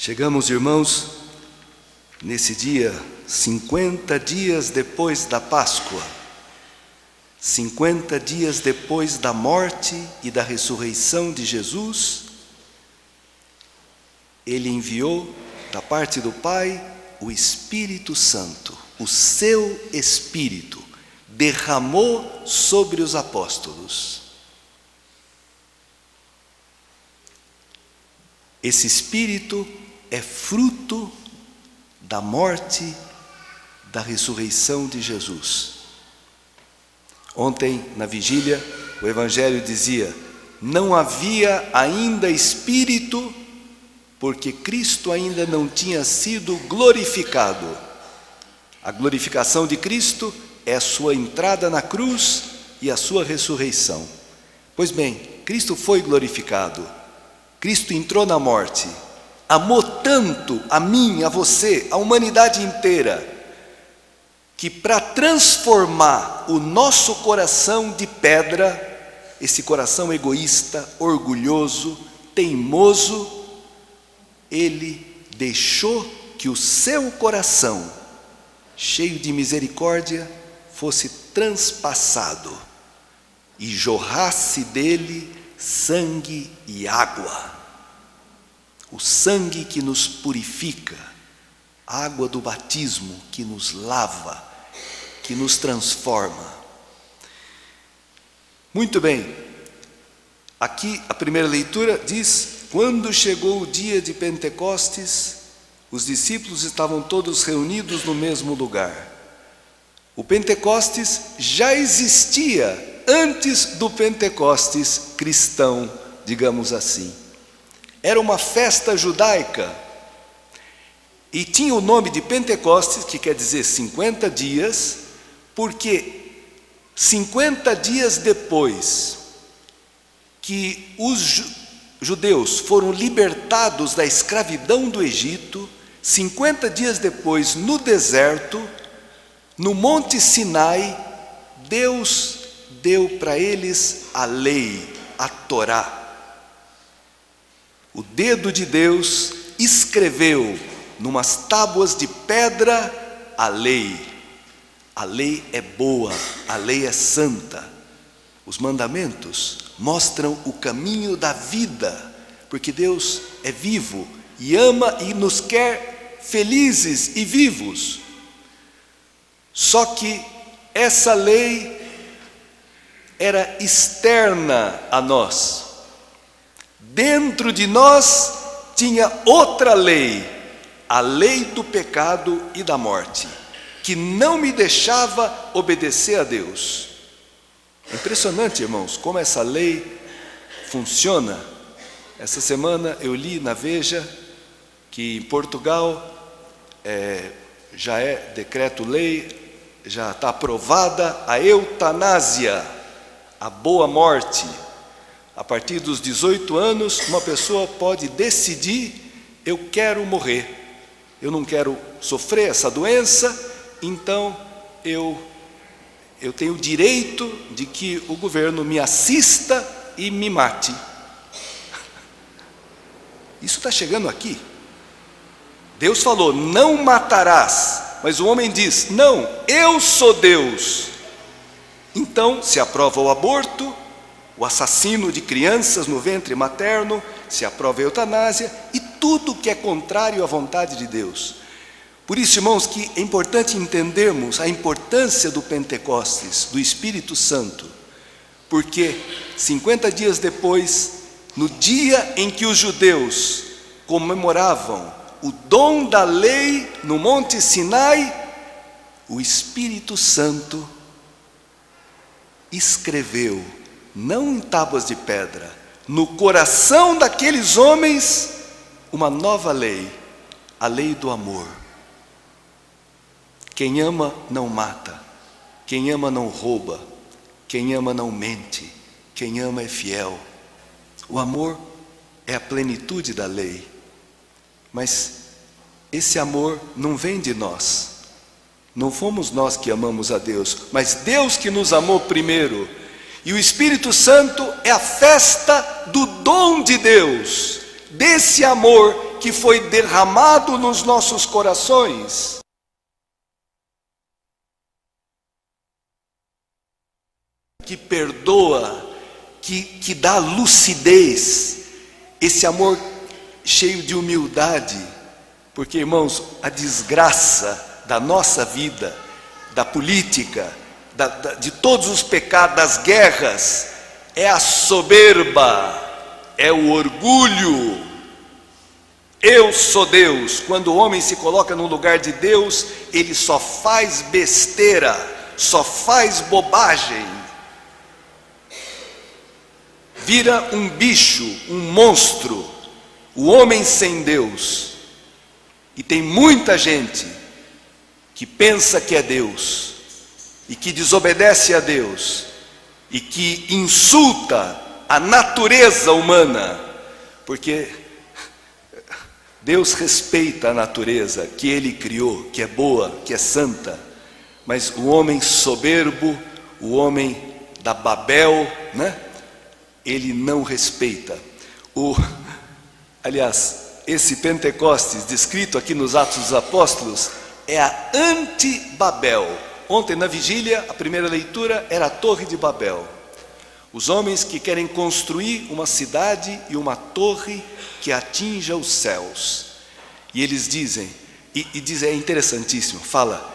Chegamos, irmãos, nesse dia, 50 dias depois da Páscoa, 50 dias depois da morte e da ressurreição de Jesus. Ele enviou da parte do Pai o Espírito Santo, o seu Espírito, derramou sobre os apóstolos. Esse Espírito é fruto da morte, da ressurreição de Jesus. Ontem, na vigília, o Evangelho dizia: não havia ainda Espírito, porque Cristo ainda não tinha sido glorificado. A glorificação de Cristo é a sua entrada na cruz e a sua ressurreição. Pois bem, Cristo foi glorificado. Cristo entrou na morte. Amou tanto a mim, a você, a humanidade inteira, que para transformar o nosso coração de pedra, esse coração egoísta, orgulhoso, teimoso, Ele deixou que o seu coração, cheio de misericórdia, fosse transpassado e jorrasse dele sangue e água. O sangue que nos purifica, a água do batismo que nos lava, que nos transforma. Muito bem, aqui a primeira leitura diz: quando chegou o dia de Pentecostes, os discípulos estavam todos reunidos no mesmo lugar. O Pentecostes já existia antes do Pentecostes cristão, digamos assim. Era uma festa judaica e tinha o nome de Pentecostes, que quer dizer 50 dias, porque 50 dias depois que os judeus foram libertados da escravidão do Egito, 50 dias depois, no deserto, no Monte Sinai, Deus deu para eles a lei, a Torá. O dedo de Deus escreveu numas tábuas de pedra a lei. A lei é boa, a lei é santa. Os mandamentos mostram o caminho da vida, porque Deus é vivo e ama e nos quer felizes e vivos. Só que essa lei era externa a nós. Dentro de nós tinha outra lei, a lei do pecado e da morte, que não me deixava obedecer a Deus. É impressionante, irmãos, como essa lei funciona. Essa semana eu li na Veja que em Portugal já é decreto-lei, já está aprovada a eutanásia, a boa morte. A partir dos 18 anos, uma pessoa pode decidir: eu quero morrer, eu não quero sofrer essa doença, então eu tenho o direito de que o governo me assista e me mate. Isso está chegando aqui. Deus falou: não matarás, mas o homem diz: não, eu sou Deus. Então se aprova o aborto, o assassino de crianças no ventre materno, se aprova a eutanásia e tudo que é contrário à vontade de Deus. Por isso, irmãos, que é importante entendermos a importância do Pentecostes, do Espírito Santo, porque 50 dias depois, no dia em que os judeus comemoravam o dom da lei no Monte Sinai, o Espírito Santo escreveu, não em tábuas de pedra, no coração daqueles homens, uma nova lei, a lei do amor. Quem ama não mata, quem ama não rouba, quem ama não mente, quem ama é fiel. O amor é a plenitude da lei, mas esse amor não vem de nós, não fomos nós que amamos a Deus, mas Deus que nos amou primeiro. E o Espírito Santo é a festa do dom de Deus, desse amor que foi derramado nos nossos corações. Que perdoa, que dá lucidez, esse amor cheio de humildade, porque, irmãos, a desgraça da nossa vida, da política, de todos os pecados, das guerras, é a soberba, é o orgulho. Eu sou Deus. Quando o homem se coloca no lugar de Deus, ele só faz besteira, só faz bobagem. Vira um bicho, um monstro, o homem sem Deus. E tem muita gente que pensa que é Deus, e que desobedece a Deus, e que insulta a natureza humana, porque Deus respeita a natureza que Ele criou, que é boa, que é santa, mas o homem soberbo, o homem da Babel, né? Ele não respeita. Aliás, esse Pentecostes descrito aqui nos Atos dos Apóstolos é a anti-Babel. Ontem na vigília, a primeira leitura era a Torre de Babel. Os homens que querem construir uma cidade e uma torre que atinja os céus. E eles dizem, é interessantíssimo, fala,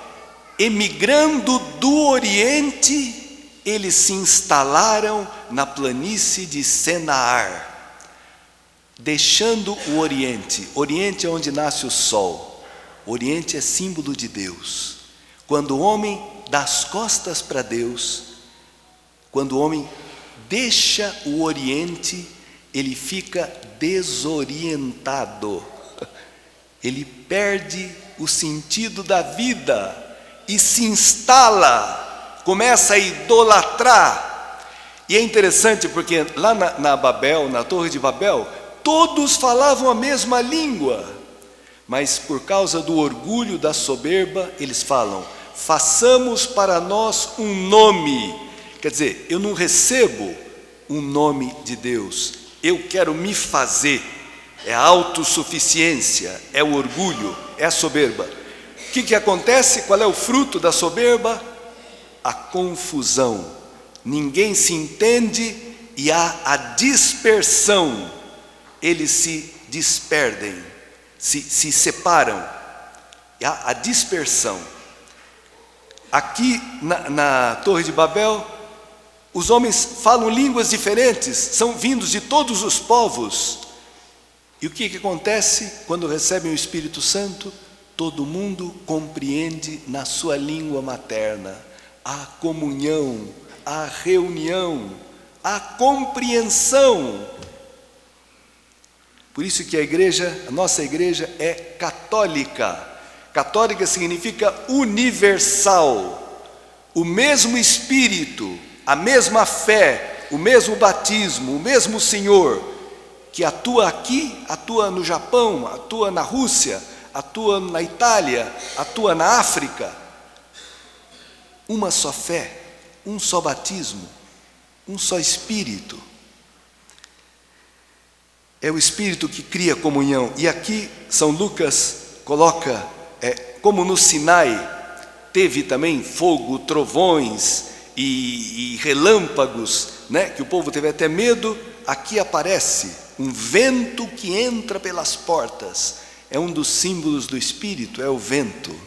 emigrando do Oriente, eles se instalaram na planície de Senaar, deixando o Oriente. Oriente é onde nasce o sol. Oriente é símbolo de Deus. Quando o homem dá as costas para Deus, quando o homem deixa o Oriente, ele fica desorientado. Ele perde o sentido da vida e se instala, começa a idolatrar. E é interessante porque lá na Babel, na Torre de Babel, todos falavam a mesma língua, mas por causa do orgulho, da soberba, eles falam, façamos para nós um nome. Quer dizer, eu não recebo um nome de Deus, eu quero me fazer. É a autossuficiência, é o orgulho, é a soberba. O que acontece? Qual é o fruto da soberba? A confusão. Ninguém se entende e há a dispersão. Eles se desperdem, se separam. E há a dispersão. Aqui na Torre de Babel, os homens falam línguas diferentes, são vindos de todos os povos. E o que acontece quando recebem o Espírito Santo? Todo mundo compreende na sua língua materna. Há comunhão, há reunião, há compreensão. Por isso que a nossa igreja é católica. Católica significa universal. O mesmo Espírito, a mesma fé, o mesmo batismo, o mesmo Senhor, que atua aqui, atua no Japão, atua na Rússia, atua na Itália, atua na África. Uma só fé, um só batismo, um só Espírito. É o Espírito que cria comunhão. E aqui São Lucas coloca, como no Sinai teve também fogo, trovões e relâmpagos, né, que o povo teve até medo, aqui aparece um vento que entra pelas portas. É um dos símbolos do Espírito, é o vento.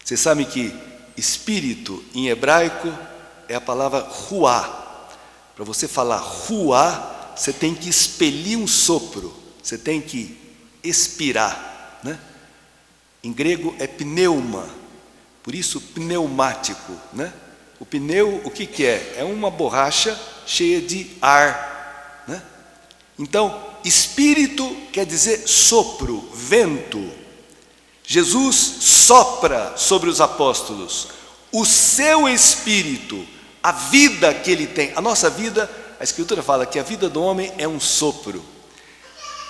Você sabe que Espírito em hebraico é a palavra ruá. Para você falar ruá, você tem que expelir um sopro, você tem que expirar, né? Em grego é pneuma, por isso pneumático, né? O pneu, o que é? É uma borracha cheia de ar, né? Então, Espírito quer dizer sopro, vento. Jesus sopra sobre os apóstolos o seu Espírito, a vida que ele tem. A nossa vida, a Escritura fala que a vida do homem é um sopro.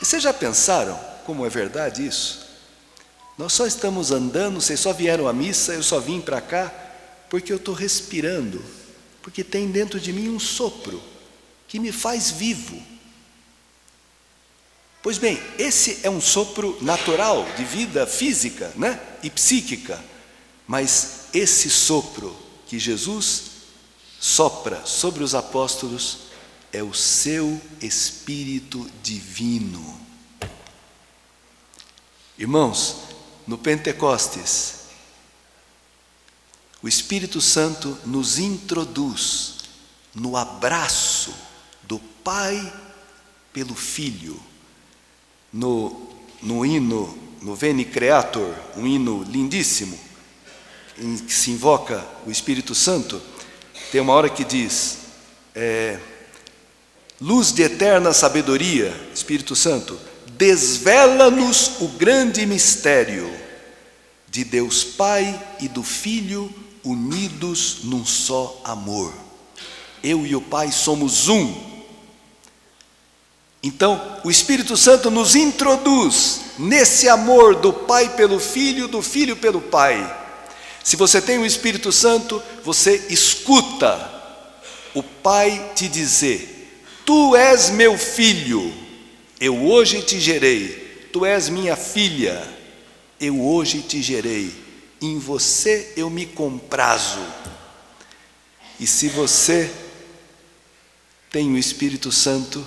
E vocês já pensaram como é verdade isso? Nós só estamos andando, vocês só vieram à missa, eu só vim para cá porque eu estou respirando, porque tem dentro de mim um sopro que me faz vivo. Pois bem, esse é um sopro natural de vida física, né? E psíquica. Mas esse sopro que Jesus sopra sobre os apóstolos é o seu Espírito Divino. Irmãos, no Pentecostes, o Espírito Santo nos introduz no abraço do Pai pelo Filho. No hino, no Veni Creator, um hino lindíssimo, em que se invoca o Espírito Santo, tem uma hora que diz, luz de eterna sabedoria, Espírito Santo, desvela-nos o grande mistério de Deus Pai e do Filho unidos num só amor. Eu e o Pai somos um. Então, o Espírito Santo nos introduz nesse amor do Pai pelo Filho, do Filho pelo Pai. Se você tem o Espírito Santo, você escuta o Pai te dizer: tu és meu filho, eu hoje te gerei. Tu és minha filha, eu hoje te gerei. Em você eu me comprazo. E se você tem o Espírito Santo,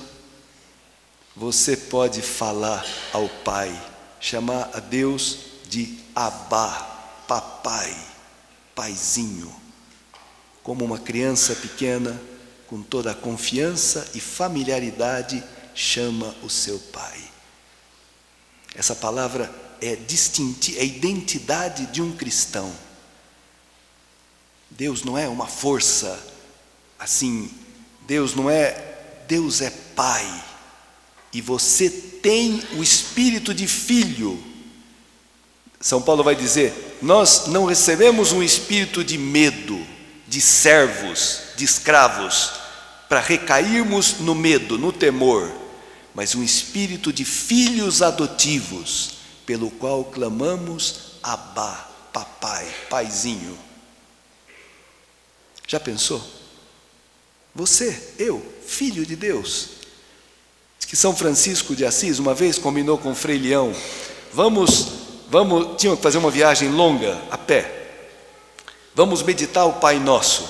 você pode falar ao Pai, chamar a Deus de Abá, papai, paizinho, como uma criança pequena, com toda a confiança e familiaridade, chama o seu pai. Essa palavra é a identidade de um cristão. Deus não é uma força assim, Deus é Pai. E você tem o espírito de filho. São Paulo vai dizer, nós não recebemos um espírito de medo, de servos, de escravos, para recairmos no medo, no temor, mas um espírito de filhos adotivos, pelo qual clamamos Abá, papai, paizinho. Já pensou? Você, eu, filho de Deus. Diz que São Francisco de Assis uma vez combinou com o Frei Leão, tinham que fazer uma viagem longa a pé, vamos meditar o Pai Nosso.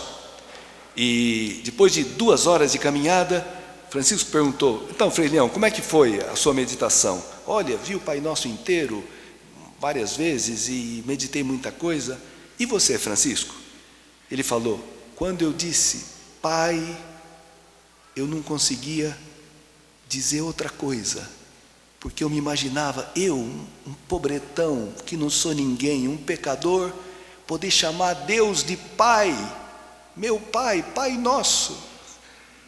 E depois de 2 horas de caminhada, Francisco perguntou, então Frei Leão, como é que foi a sua meditação? Olha, vi o Pai Nosso inteiro várias vezes e meditei muita coisa. E você, Francisco? Ele falou, quando eu disse Pai, eu não conseguia dizer outra coisa, porque eu me imaginava, um pobretão, que não sou ninguém, um pecador, poder chamar Deus de Pai, meu Pai, Pai Nosso.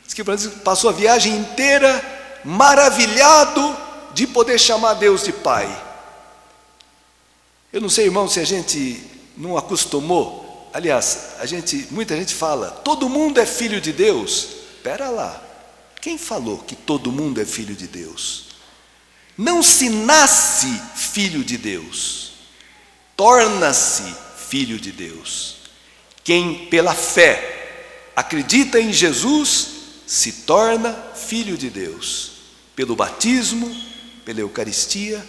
Diz que Francisco passou a viagem inteira maravilhado de poder chamar Deus de Pai. Eu não sei, irmão, se a gente não acostumou. Aliás, muita gente fala, todo mundo é filho de Deus. Espera lá, quem falou que todo mundo é filho de Deus? Não se nasce filho de Deus, torna-se filho de Deus. Quem pela fé acredita em Jesus, se torna filho de Deus. Pelo batismo, pela Eucaristia,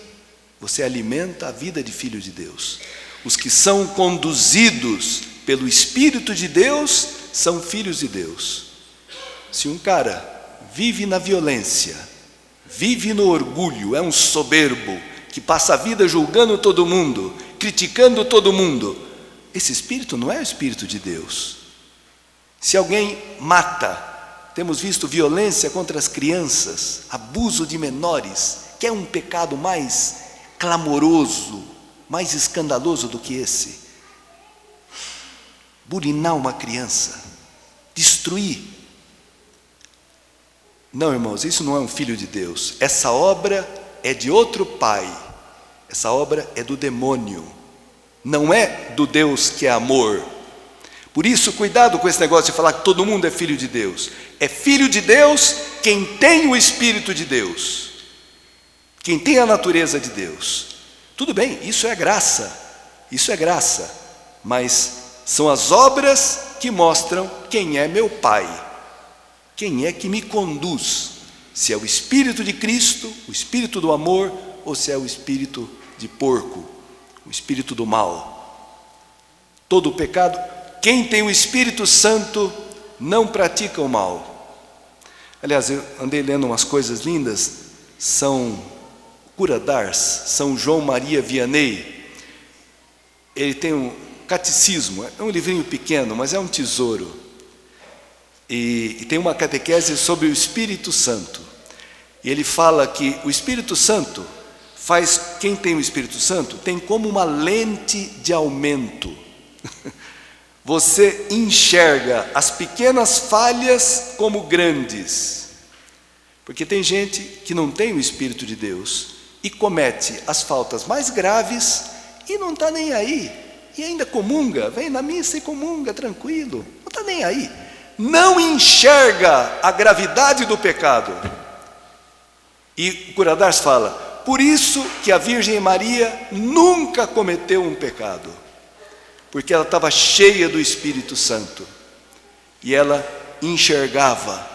você alimenta a vida de filho de Deus. Os que são conduzidos pelo Espírito de Deus, são filhos de Deus. Se um cara vive na violência, vive no orgulho, é um soberbo, que passa a vida julgando todo mundo, criticando todo mundo, esse espírito não é o Espírito de Deus. Se alguém mata, temos visto violência contra as crianças, abuso de menores, que é um pecado mais clamoroso, mais escandaloso do que esse. Burinar uma criança, destruir. Não, irmãos, isso não é um filho de Deus. Essa obra é de outro pai. Essa obra é do demônio. Não é do Deus que é amor. Por isso, cuidado com esse negócio de falar que todo mundo é filho de Deus. É filho de Deus quem tem o Espírito de Deus, quem tem a natureza de Deus. Tudo bem, isso é graça, mas são as obras que mostram quem é meu Pai, quem é que me conduz. se é o Espírito de Cristo, o Espírito do amor, ou se é o espírito de porco, o espírito do mal. Todo o pecado, quem tem o Espírito Santo não pratica o mal. Aliás, eu andei lendo umas coisas lindas, São Cura d'Ars, São João Maria Vianney, ele tem um catecismo, é um livrinho pequeno, mas é um tesouro, e tem uma catequese sobre o Espírito Santo, e ele fala que o Espírito Santo faz, quem tem o Espírito Santo, tem como uma lente de aumento, você enxerga as pequenas falhas como grandes, porque tem gente que não tem o Espírito de Deus, e comete as faltas mais graves, e não está nem aí, e ainda comunga, vem na missa e comunga, tranquilo, não está nem aí, não enxerga a gravidade do pecado. E o Cura d'Ars fala, por isso que a Virgem Maria nunca cometeu um pecado, porque ela estava cheia do Espírito Santo, e ela enxergava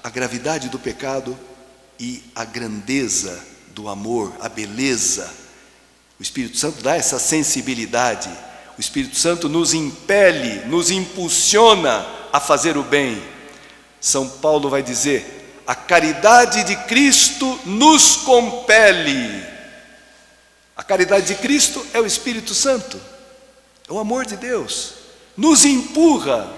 a gravidade do pecado e a grandeza do amor, a beleza. O Espírito Santo dá essa sensibilidade, o Espírito Santo nos impele, nos impulsiona a fazer o bem. São Paulo vai dizer, a caridade de Cristo nos compele. A caridade de Cristo é o Espírito Santo, é o amor de Deus, nos empurra.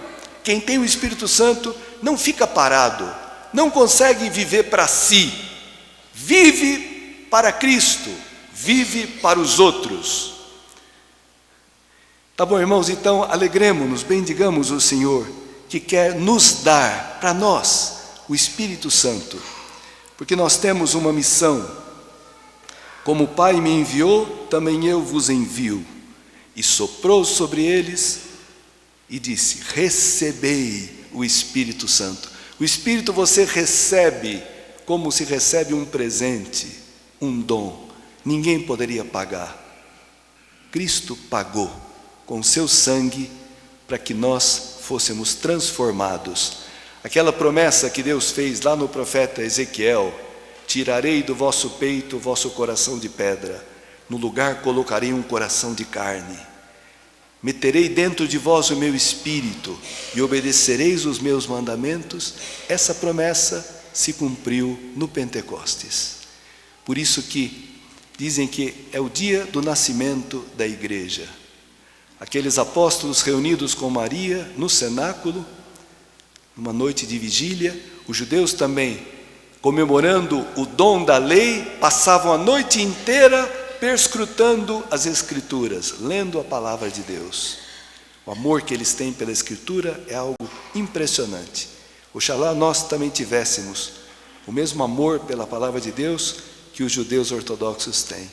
Quem tem o Espírito Santo não fica parado, não consegue viver para si, vive para Cristo, vive para os outros. Tá bom, irmãos, então alegremos-nos, bendigamos o Senhor, que quer nos dar para nós o Espírito Santo, porque nós temos uma missão. Como o Pai me enviou, também eu vos envio. E soprou sobre eles e disse, recebei o Espírito Santo. O Espírito você recebe como se recebe um presente, um dom. Ninguém poderia pagar. Cristo pagou com o seu sangue para que nós fôssemos transformados. Aquela promessa que Deus fez lá no profeta Ezequiel, tirarei do vosso peito o vosso coração de pedra, no lugar colocarei um coração de carne. Meterei dentro de vós o meu espírito e obedecereis os meus mandamentos. Essa promessa se cumpriu no Pentecostes. Por isso que dizem que é o dia do nascimento da igreja. Aqueles apóstolos reunidos com Maria no cenáculo, numa noite de vigília, os judeus também, comemorando o dom da lei, passavam a noite inteira perscrutando as Escrituras, lendo a palavra de Deus. O amor que eles têm pela Escritura é algo impressionante. Oxalá nós também tivéssemos o mesmo amor pela palavra de Deus que os judeus ortodoxos têm.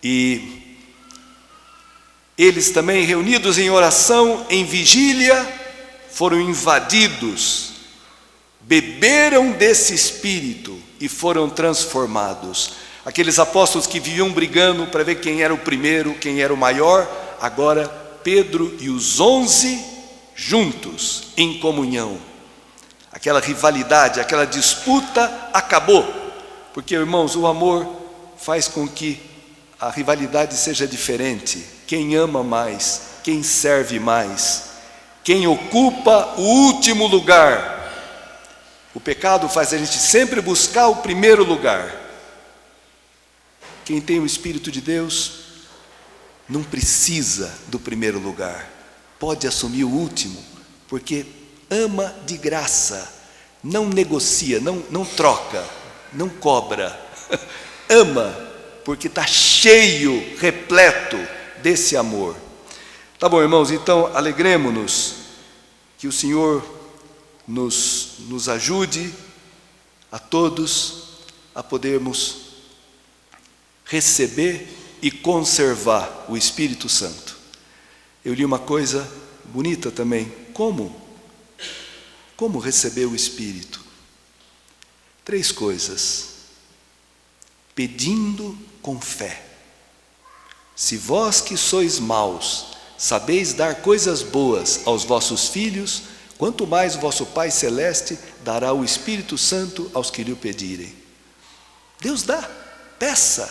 E eles também, reunidos em oração, em vigília, foram invadidos, beberam desse Espírito e foram transformados. Aqueles apóstolos que viviam brigando para ver quem era o primeiro, quem era o maior, agora Pedro e os 11 juntos, em comunhão. Aquela rivalidade, aquela disputa acabou, porque, irmãos, o amor faz com que a rivalidade seja diferente. Quem ama mais, quem serve mais, quem ocupa o último lugar. O pecado faz a gente sempre buscar o primeiro lugar. Quem tem o Espírito de Deus não precisa do primeiro lugar, pode assumir o último, porque ama de graça, não negocia, não troca, não cobra, ama, porque está cheio, repleto desse amor. Tá bom, irmãos, então alegremos-nos, que o Senhor nos ajude a todos a podermos receber e conservar o Espírito Santo. Eu li uma coisa bonita também, como receber o Espírito? 3 coisas. Pedindo com fé. Se vós que sois maus, sabeis dar coisas boas aos vossos filhos, quanto mais o vosso Pai Celeste dará o Espírito Santo aos que lhe o pedirem. Deus dá, peça,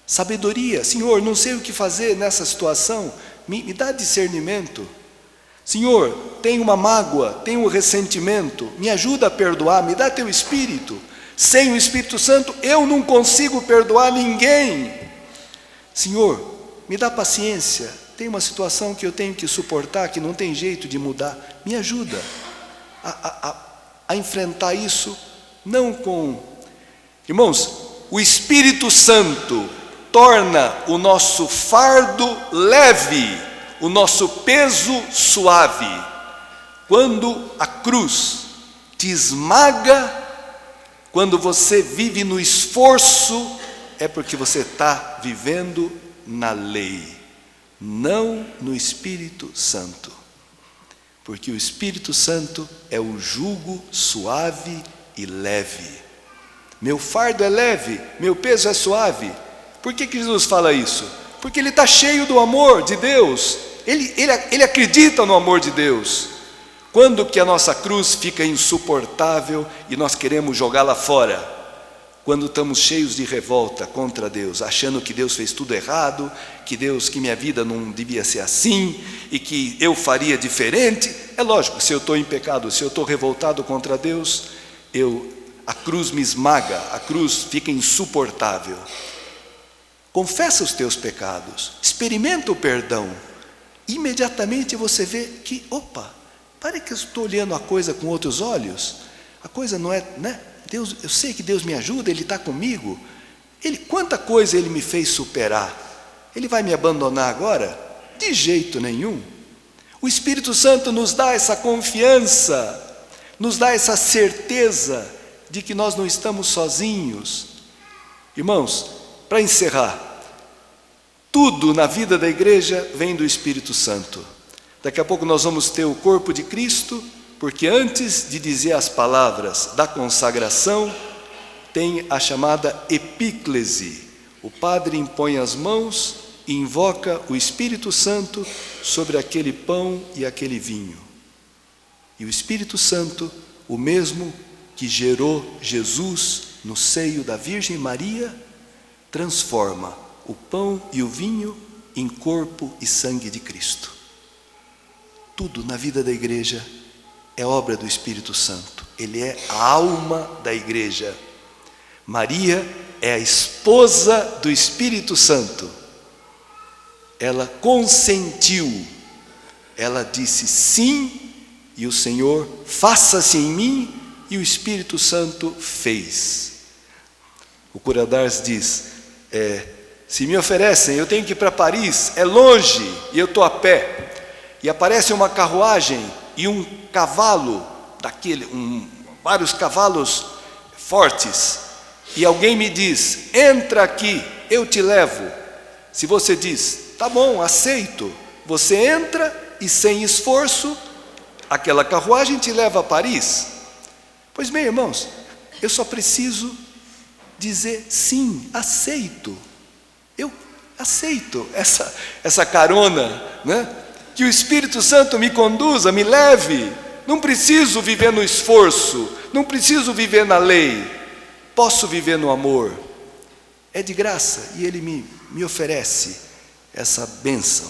sabedoria. Senhor, não sei o que fazer nessa situação, me dá discernimento. Senhor, tenho uma mágoa, tenho um ressentimento, me ajuda a perdoar, me dá teu Espírito. Sem o Espírito Santo eu não consigo perdoar ninguém. Senhor, me dá paciência, tem uma situação que eu tenho que suportar, que não tem jeito de mudar, me ajuda a enfrentar isso, não com... Irmãos, o Espírito Santo torna o nosso fardo leve, o nosso peso suave. Quando a cruz te esmaga, quando você vive no esforço, é porque você está vivendo na lei, não no Espírito Santo. Porque o Espírito Santo é o jugo suave e leve. Meu fardo é leve, meu peso é suave. Por que Jesus fala isso? Porque ele está cheio do amor de Deus. Ele acredita no amor de Deus. Quando que a nossa cruz fica insuportável e nós queremos jogá-la fora? Quando estamos cheios de revolta contra Deus, achando que Deus fez tudo errado, que minha vida não devia ser assim, e que eu faria diferente. É lógico, se eu estou em pecado, se eu estou revoltado contra Deus, a cruz me esmaga, a cruz fica insuportável. Confessa os teus pecados, experimenta o perdão. Imediatamente você vê que, parece que eu estou olhando a coisa com outros olhos. A coisa não é, né? Deus, eu sei que Deus me ajuda, Ele está comigo. Quanta coisa Ele me fez superar. Ele vai me abandonar agora? De jeito nenhum. O Espírito Santo nos dá essa confiança, nos dá essa certeza de que nós não estamos sozinhos. Irmãos, para encerrar, tudo na vida da igreja vem do Espírito Santo. Daqui a pouco nós vamos ter o corpo de Cristo, porque antes de dizer as palavras da consagração, tem a chamada epíclese. O padre impõe as mãos e invoca o Espírito Santo sobre aquele pão e aquele vinho. E o Espírito Santo, o mesmo que gerou Jesus no seio da Virgem Maria, transforma o pão e o vinho em corpo e sangue de Cristo. Tudo na vida da igreja é obra do Espírito Santo. Ele é a alma da igreja. Maria é a esposa do Espírito Santo. Ela consentiu, ela disse sim, e o Senhor, faça-se em mim, e o Espírito Santo fez. O Cura d'Ars diz, se me oferecem, eu tenho que ir para Paris, é longe, e eu estou a pé, e aparece uma carruagem e um cavalo, vários cavalos fortes, e alguém me diz, entra aqui, eu te levo. Se você diz, tá bom, aceito, você entra e sem esforço, aquela carruagem te leva a Paris. Pois bem, irmãos, eu só preciso dizer sim, aceito. Eu aceito essa carona, né? Que o Espírito Santo me conduza, me leve. Não preciso viver no esforço, não preciso viver na lei. Posso viver no amor. É de graça e Ele me oferece essa bênção.